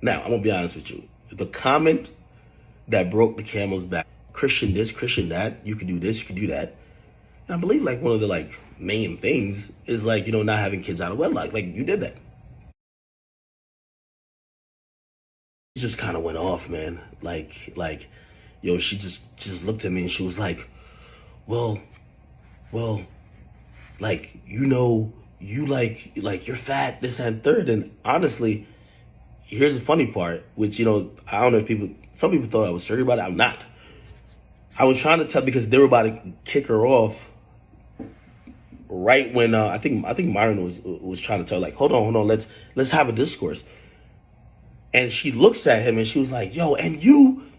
Now, I'm going to be honest with you. The comment that broke the camel's back, Christian this, Christian that, you could do this, you could do that. And I believe like one of the like main things is like, not having kids out of wedlock. Like you did that. It just kind of went off, man. Like, yo, she just looked at me and she was like, well, like, you like you're fat, this and third. And honestly, here's the funny part, which, I don't know if some people thought I was serious about it. I'm not. I was trying to tell because they were about to kick her off right when I think Myron was trying to tell her, like, hold on, let's have a discourse. And she looks at him and she was like, yo, and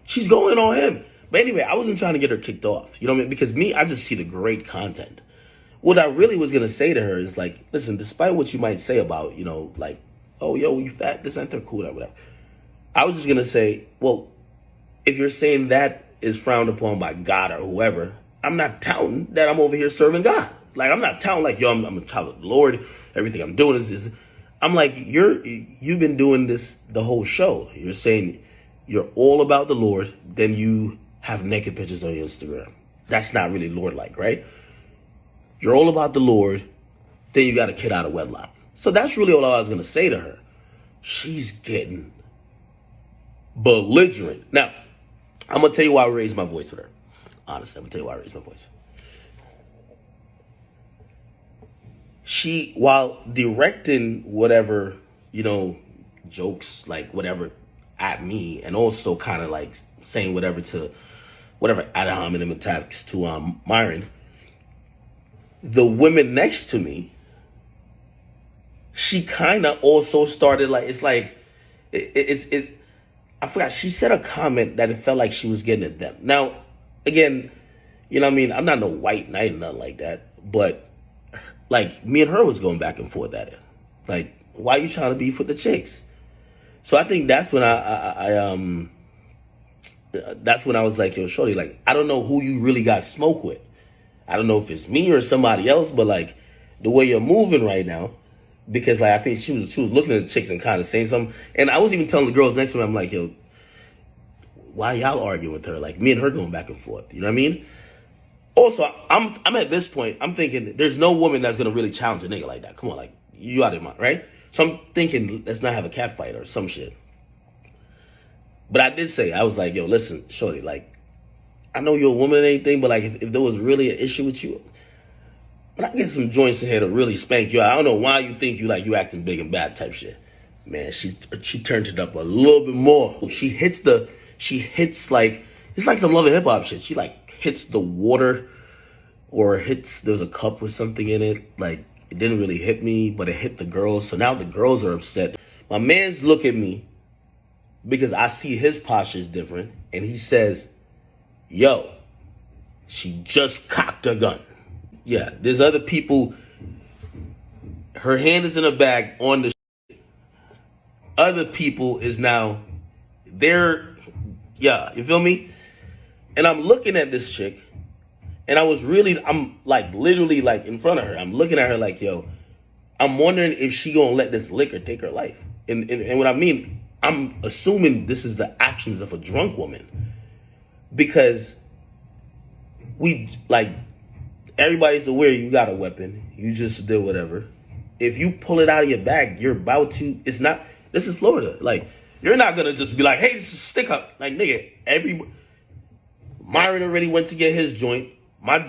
she's going on him. But anyway, I wasn't trying to get her kicked off. You know what I mean? Because I just see the great content. What I really was going to say to her is like, listen, despite what you might say about, like, oh, yo, you fat, this and that, cool, whatever. I was just going to say, well, if you're saying that is frowned upon by God or whoever, I'm not touting that I'm over here serving God. Like, I'm not touting like, yo, I'm a child of the Lord. Everything I'm doing is I'm like, you've been doing this the whole show. You're saying you're all about the Lord, then you have naked pictures on your Instagram. That's not really Lord-like, right? You're all about the Lord, then you got a kid out of wedlock. So that's really all I was going to say to her. She's getting belligerent. Now, I'm going to tell you why I raised my voice with her. Honestly, I'm going to tell you why I raised my voice. She, while directing whatever, jokes, like whatever at me, and also kind of like saying whatever ad hominem attacks to Myron, the women next to me, she kind of also started like, it's like, it's I forgot, she said a comment that it felt like she was getting at them. Now, again, I'm not no white knight or nothing like that, but like me and her was going back and forth at it. Like, why are you trying to beef with the chicks? So I think that's when that's when I was like, yo, shorty, like, I don't know who you really got smoke with. I don't know if it's me or somebody else, but like the way you're moving right now, because like I think she was looking at the chicks and kind of saying something. And I was even telling the girls next to me, I'm like, yo, why y'all arguing with her? Like me and her going back and forth. You know what I mean? Also, I'm at this point, I'm thinking there's no woman that's gonna really challenge a nigga like that. Come on, like you out of your mind, right? So I'm thinking let's not have a cat fight or some shit. But I did say, I was like, yo, listen, shorty, like, I know you're a woman and anything, but like if there was really an issue with you, but I get some joints in here to really spank you out. I don't know why you think you acting big and bad type shit. Man, she turned it up a little bit more. She hits like, it's like some Love and Hip Hop shit. She like hits the water or there's a cup with something in it. Like it didn't really hit me, but it hit the girls. So now the girls are upset. My man's look at me because I see his posture is different. And he says, yo, she just cocked her gun. Yeah, there's other people. Her hand is in a bag on the shit. Other people is now there. Yeah, you feel me? And I'm looking at this chick, and I'm like literally like in front of her. I'm looking at her like, yo, I'm wondering if she gonna let this liquor take her life. And what I mean, I'm assuming this is the actions of a drunk woman, because everybody's aware you got a weapon. You just did whatever. If you pull it out of your bag, you're about to, this is Florida. Like, you're not going to just be like, hey, this is a stick up. Like, nigga, Myron already went to get his joint. Like,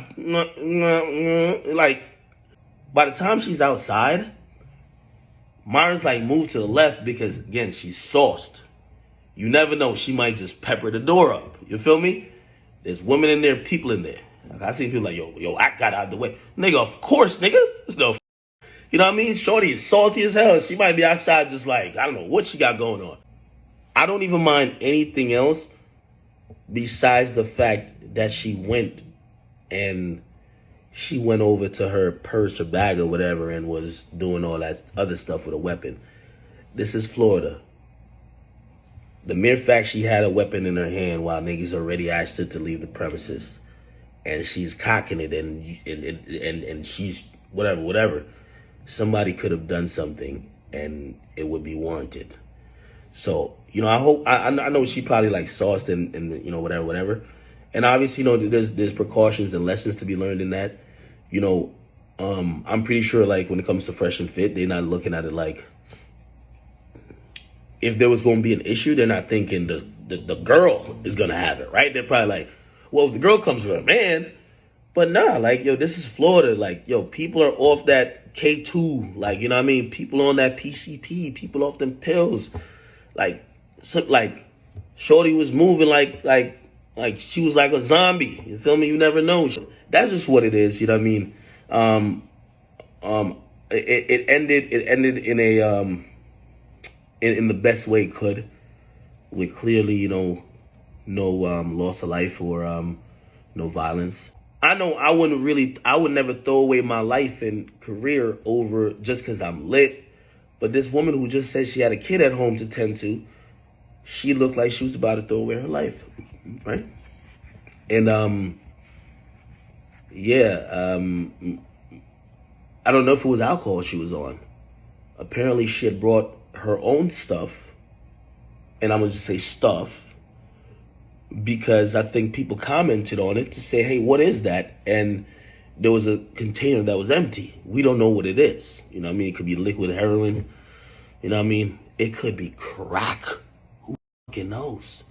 by the time she's outside, Myron's like moved to the left because, again, she's sauced. You never know. She might just pepper the door up. You feel me? There's women in there, people in there. I see people like, yo, I got out of the way. Nigga, of course, nigga. You know what I mean? Shorty is salty as hell. She might be outside just like, I don't know what she got going on. I don't even mind anything else besides the fact that she went over to her purse or bag or whatever and was doing all that other stuff with a weapon. This is Florida. The mere fact she had a weapon in her hand while niggas already asked her to leave the premises, and she's cocking it and she's whatever. Somebody could have done something and it would be warranted. So, you know, I know she probably like sauced and you know, whatever. And obviously, you know, there's precautions and lessons to be learned in that. You know, I'm pretty sure like when it comes to Fresh and Fit, they're not looking at it like if there was going to be an issue, they're not thinking the girl is going to have it, right? They're probably like, well, if the girl comes with a man, but nah, like, yo, this is Florida. Like, yo, people are off that K2, like, you know what I mean? People on that PCP, people off them pills. Like, Shorty was moving like she was like a zombie. You feel me? You never know. That's just what it is. You know what I mean? It ended in a in the best way it could, with clearly, you know, no loss of life or no violence. I know I would never throw away my life and career over just because I'm lit. But this woman who just said she had a kid at home to tend to, she looked like she was about to throw away her life, right? And I don't know if it was alcohol she was on. Apparently she had brought her own stuff, and I'm gonna just say stuff, because I think people commented on it to say, hey, what is that? And there was a container that was empty. We don't know what it is. You know what I mean? It could be liquid heroin. You know what I mean? It could be crack. Who fucking knows?